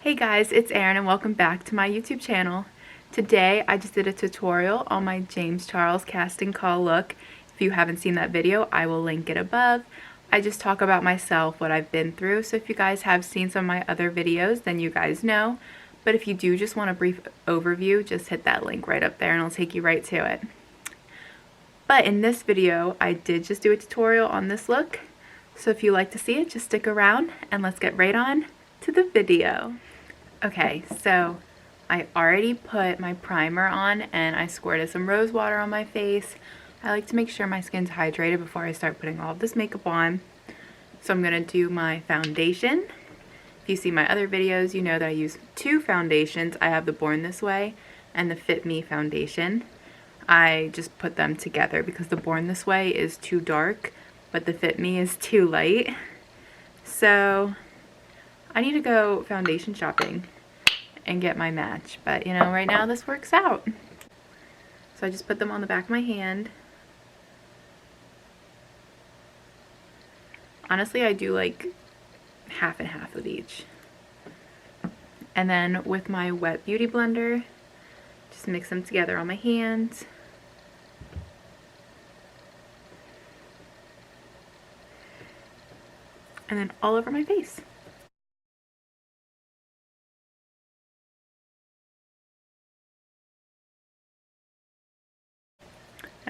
Hey guys, it's Erin and welcome back to my YouTube channel. Today I just did a tutorial on my James Charles casting call look. If you haven't seen that video, I will link it above. I just talk about myself, what I've been through, so if you guys have seen some of my other videos, then you guys know. But if you do just want a brief overview, just hit that link right up there and it'll take you right to it. But in this video, I did just do a tutorial on this look, so if you like to see it, just stick around and let's get right on to the video. Okay, so I already put my primer on and I squirted some rose water on my face. I like to make sure my skin's hydrated before I start putting all of this makeup on. So I'm going to do my foundation. If you see my other videos, you know that I use two foundations. I have the Born This Way and the Fit Me foundation. I just put them together because the Born This Way is too dark, but the Fit Me is too light. So I need to go foundation shopping and get my match, but you know, right now this works out. So I just put them on the back of my hand. Honestly, I do like half and half with each. And then with my wet beauty blender, just mix them together on my hands. And then all over my face.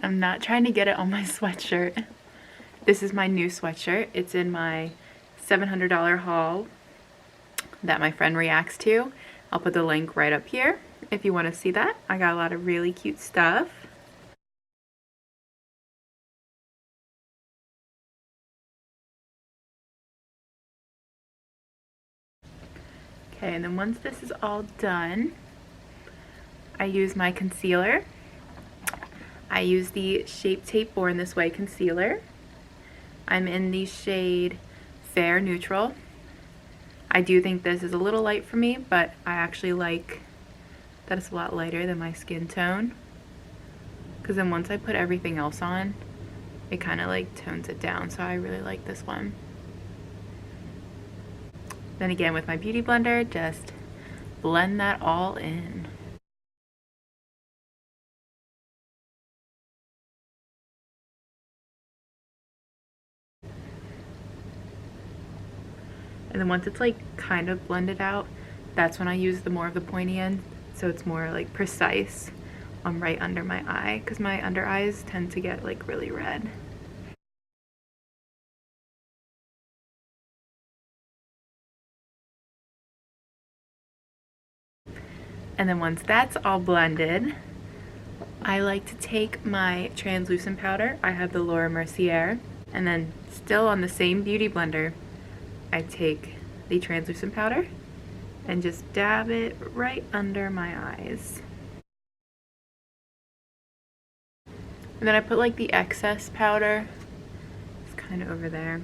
I'm not trying to get it on my sweatshirt. This is my new sweatshirt. It's in my $700 haul that my friend reacts to. I'll put the link right up here if you want to see that. I got a lot of really cute stuff. Okay, and then once this is all done, I use my concealer. I use the Shape Tape Born This Way concealer. I'm in the shade Fair Neutral. I do think this is a little light for me, but I actually like that it's a lot lighter than my skin tone. Because then once I put everything else on, it kind of like tones it down, so I really like this one. Then again with my beauty blender, just blend that all in. And then once it's like kind of blended out, that's when I use the more of the pointy end, so it's more like precise on right under my eye, because my under eyes tend to get like really red. And then once that's all blended, I like to take my translucent powder. I have the Laura Mercier, and then still on the same beauty blender, I take the translucent powder and just dab it right under my eyes. And then I put like the excess powder, it's kind of over there.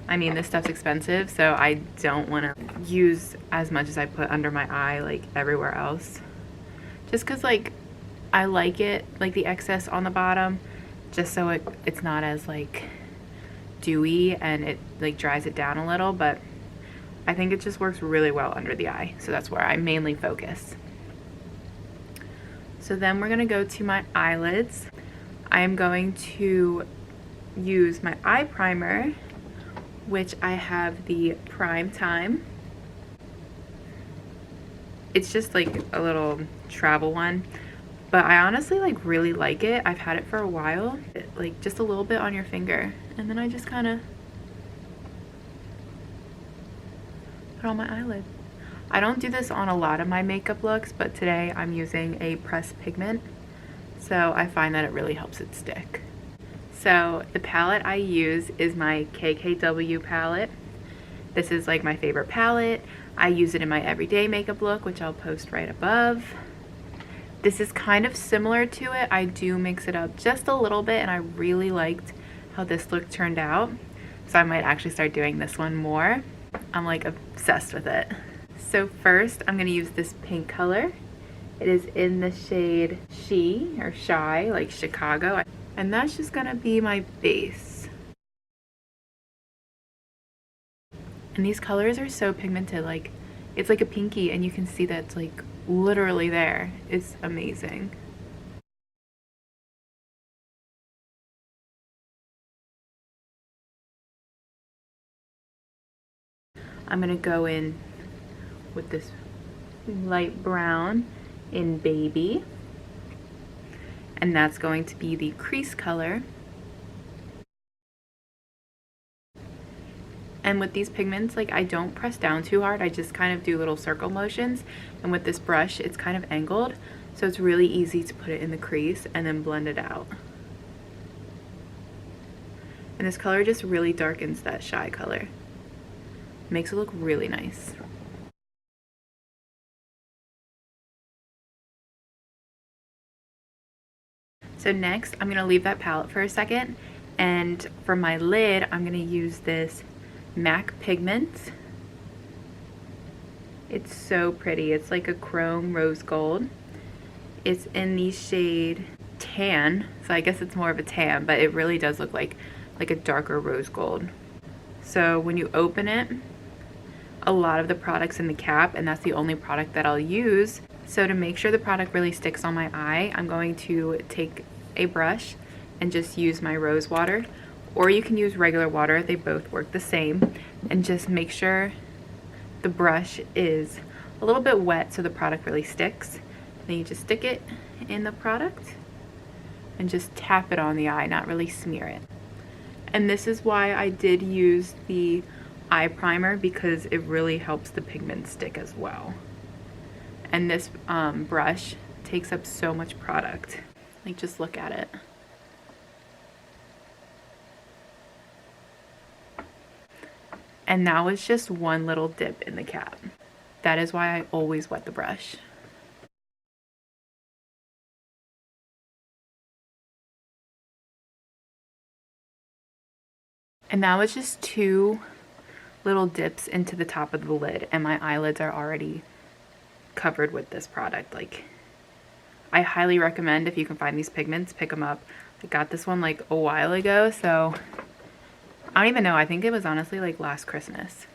I mean, this stuff's expensive, so I don't want to use as much as I put under my eye like everywhere else. Just because like I like it, like the excess on the bottom, just so it's not as like dewy and it like dries it down a little, but I think it just works really well under the eye, so that's where I mainly focus. So then we're gonna go to my eyelids. I am going to use my eye primer, which I have the Prime Time. It's just like a little travel one, but I honestly like really like it. I've had it for a while. Like just a little bit on your finger, and then I just kind of put on my eyelid. I don't do this on a lot of my makeup looks, but today I'm using a pressed pigment, so I find that it really helps it stick. So the palette I use is my KKW palette. This is like my favorite palette. I use it in my everyday makeup look, which I'll post right above. This is kind of similar to it. I do mix it up just a little bit, and I really liked how this look turned out. So I might actually start doing this one more. I'm like obsessed with it. So first I'm gonna use this pink color. It is in the shade She or Shy, like Chicago. And that's just gonna be my base. And these colors are so pigmented, like It's like a pinky and you can see that it's like literally there. It's amazing. I'm gonna go in with this light brown in Baby, and that's going to be the crease color. And with these pigments, like, I don't press down too hard, I just kind of do little circle motions, and with this brush it's kind of angled, so it's really easy to put it in the crease and then blend it out. And this color just really darkens that shy color. Makes it look really nice. So next, I'm gonna leave that palette for a second, and for my lid, I'm gonna use this MAC pigment. It's so pretty. It's like a chrome rose gold. It's in the shade Tan, so I guess it's more of a tan, but it really does look like a darker rose gold. So when you open it, a lot of the product's in the cap, and that's the only product that I'll use. So to make sure the product really sticks on my eye, I'm going to take a brush and just use my rose water, or you can use regular water, they both work the same, and just make sure the brush is a little bit wet so the product really sticks. Then you just stick it in the product and just tap it on the eye, not really smear it. And this is why I did use the eye primer, because it really helps the pigment stick as well. And this brush takes up so much product. Like, just look at it. And now it's just one little dip in the cap. That is why I always wet the brush. And now it's just two little dips into the top of the lid, and my eyelids are already covered with this product. Like, I highly recommend, if you can find these pigments, pick them up. I got this one like a while ago, so I don't even know, I think it was honestly like last Christmas.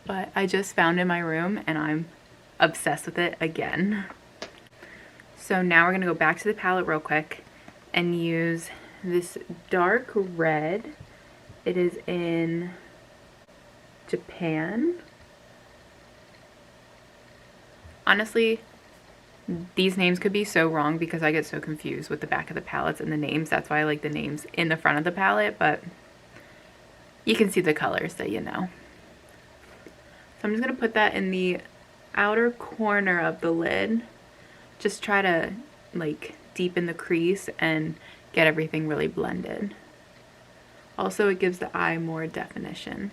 But I just found it in my room and I'm obsessed with it again. So now we're gonna go back to the palette real quick and use this dark red. It is in Japan. Honestly, these names could be so wrong because I get so confused with the back of the palettes and the names. That's why I like the names in the front of the palette, but you can see the colors, so you know. So I'm just gonna put that in the outer corner of the lid. Just try to like deepen the crease and get everything really blended. Also, it gives the eye more definition.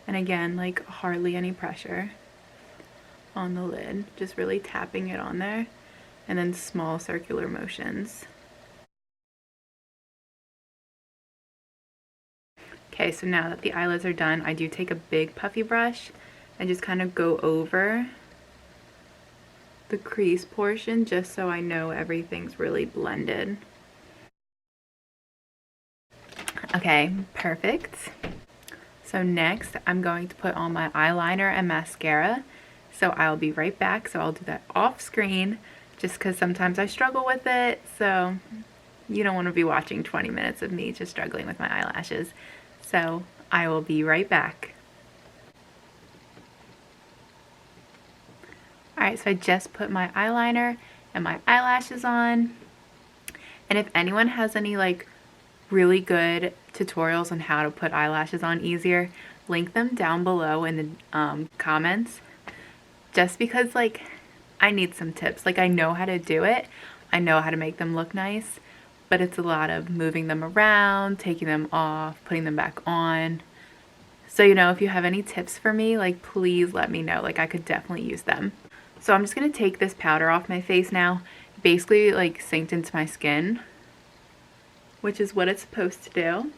And again, like hardly any pressure on the lid, just really tapping it on there, and then small circular motions. Okay, so now that the eyelids are done, I do take a big puffy brush and just kind of go over the crease portion just so I know everything's really blended. Okay, perfect. So next, I'm going to put on my eyeliner and mascara. So I'll be right back. So I'll do that off screen just because sometimes I struggle with it. So you don't want to be watching 20 minutes of me just struggling with my eyelashes. So I will be right back. Alright, so I just put my eyeliner and my eyelashes on. And if anyone has any like really good tutorials on how to put eyelashes on easier, link them down below in the comments. Just because like I need some tips. Like, I know how to do it. I know how to make them look nice. But it's a lot of moving them around, taking them off, putting them back on. So, you know, if you have any tips for me, like, please let me know. Like, I could definitely use them. So I'm just going to take this powder off my face now. Basically, like, sinked into my skin, which is what it's supposed to do.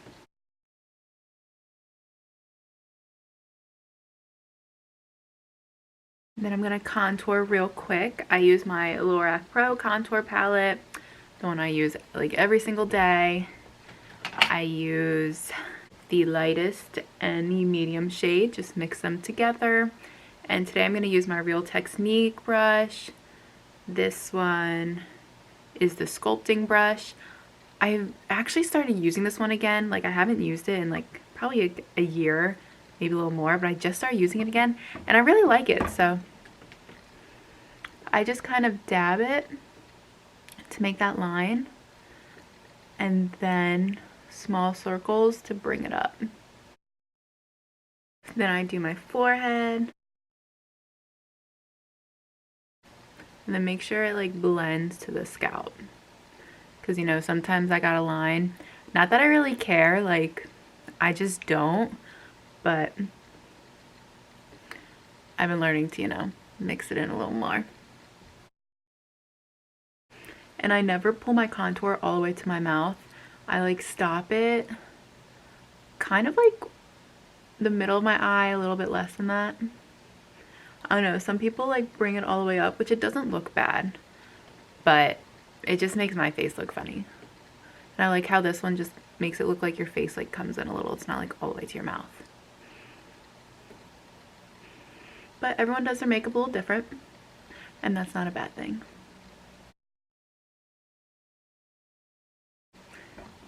Then I'm going to contour real quick. I use my Lorac Pro contour palette, the one I use like every single day. I use the lightest and the medium shade, just mix them together. And today I'm going to use my Real Technique brush. This one is the sculpting brush. I've actually started using this one again. Like, I haven't used it in like probably a year, maybe a little more, but I just started using it again and I really like it. So I just kind of dab it to make that line and then small circles to bring it up. Then I do my forehead and then make sure it like blends to the scalp. Because, you know, sometimes I got a line. Not that I really care, like, I just don't. But I've been learning to, you know, mix it in a little more. And I never pull my contour all the way to my mouth. I like stop it kind of like the middle of my eye, a little bit less than that. I don't know, some people like bring it all the way up, which it doesn't look bad. But it just makes my face look funny. And I like how this one just makes it look like your face like comes in a little. It's not like all the way to your mouth. But everyone does their makeup a little different, and that's not a bad thing.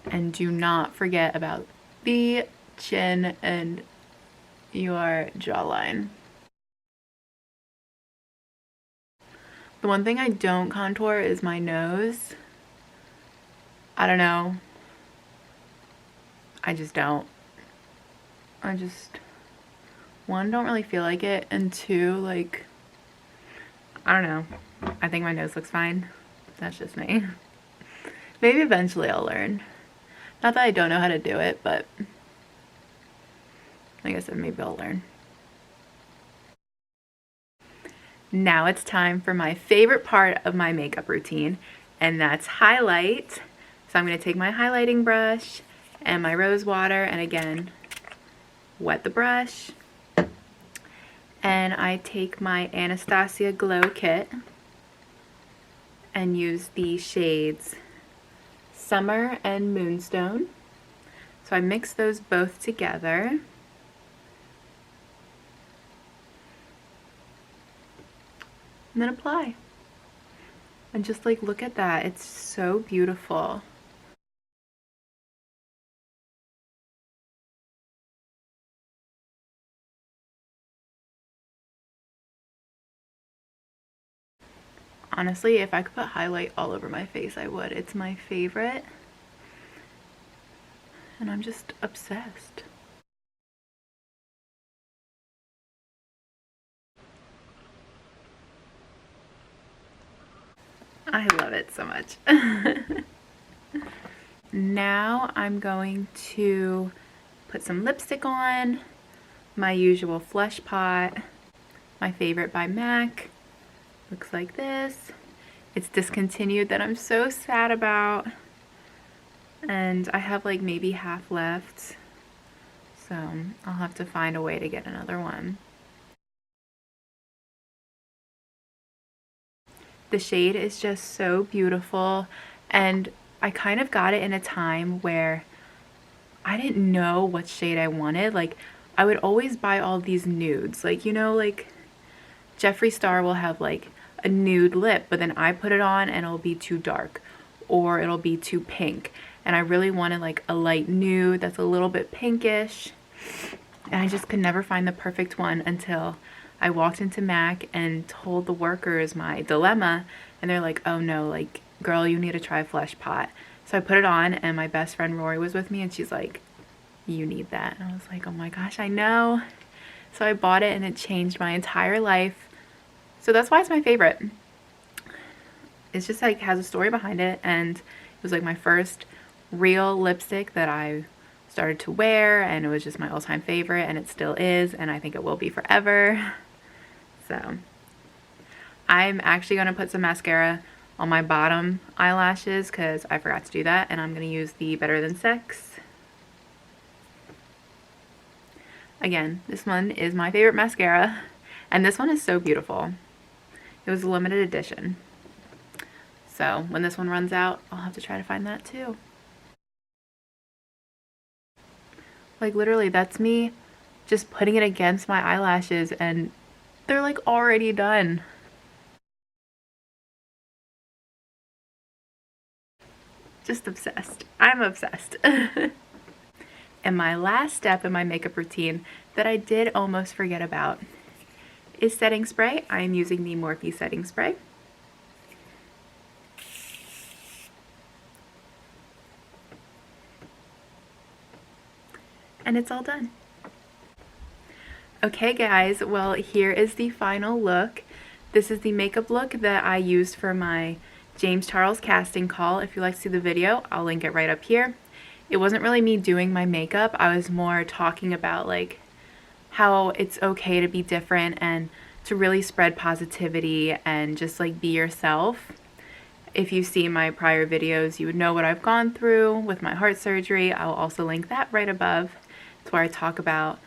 And do not forget about the chin and your jawline. The one thing I don't contour is my nose. I don't know. I just don't. One, don't really feel like it, and two, like, I don't know. I think my nose looks fine. That's just me. Maybe eventually I'll learn. Not that I don't know how to do it, but like I said, maybe I'll learn. Now it's time for my favorite part of my makeup routine, and that's highlight. So I'm going to take my highlighting brush and my rose water and again, wet the brush. And I take my Anastasia Glow Kit and use the shades Summer and Moonstone. So I mix those both together. And then apply. And just like look at that, it's so beautiful. Honestly, if I could put highlight all over my face, I would. It's my favorite. And I'm just obsessed. I love it so much. Now I'm going to put some lipstick on, my usual Flush Pot, my favorite by MAC. Looks like this. It's discontinued, that I'm so sad about. And I have like maybe half left. So I'll have to find a way to get another one. The shade is just so beautiful, and I kind of got it in a time where I didn't know what shade I wanted. Like, I would always buy all these nudes. Like, you know, like Jeffree Star will have like a nude lip, but then I put it on and it'll be too dark or it'll be too pink. And I really wanted like a light nude that's a little bit pinkish. And I just could never find the perfect one until I walked into MAC and told the workers my dilemma, and they're like, oh no, like, girl, you need to try Flush Pot. So I put it on, and my best friend Rory was with me, and she's like, you need that. And I was like, oh my gosh, I know. So I bought it, and it changed my entire life. So that's why it's my favorite. It's just like has a story behind it, and it was like my first real lipstick that I started to wear, and it was just my all-time favorite, and it still is, and I think it will be forever. So I'm actually going to put some mascara on my bottom eyelashes because I forgot to do that, and I'm going to use the Better Than Sex. Again, this one is my favorite mascara, and this one is so beautiful. It was a limited edition. So when this one runs out, I'll have to try to find that too. Like literally, that's me just putting it against my eyelashes and they're like already done. Just obsessed. I'm obsessed. And my last step in my makeup routine that I did almost forget about is setting spray. I am using the Morphe setting spray. And it's all done. Okay guys, well here is the final look. This is the makeup look that I used for my James Charles casting call. If you'd like to see the video, I'll link it right up here. It wasn't really me doing my makeup, I was more talking about like how it's okay to be different and to really spread positivity and just like be yourself. If you see my prior videos, you would know what I've gone through with my heart surgery. I'll also link that right above. It's where I talk about,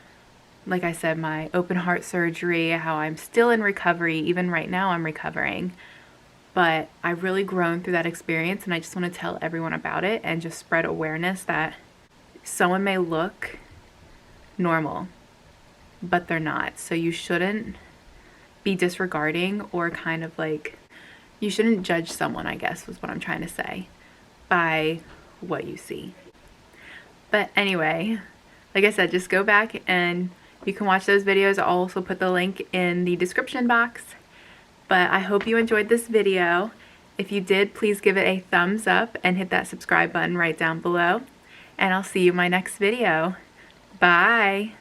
like I said, my open heart surgery, how I'm still in recovery. Even right now I'm recovering. But I've really grown through that experience and I just want to tell everyone about it and just spread awareness that someone may look normal, but they're not. So you shouldn't be disregarding or kind of like, you shouldn't judge someone, I guess was what I'm trying to say, by what you see. But anyway, like I said, just go back and you can watch those videos. I'll also put the link in the description box. But I hope you enjoyed this video. If you did, please give it a thumbs up and hit that subscribe button right down below. And I'll see you in my next video. Bye!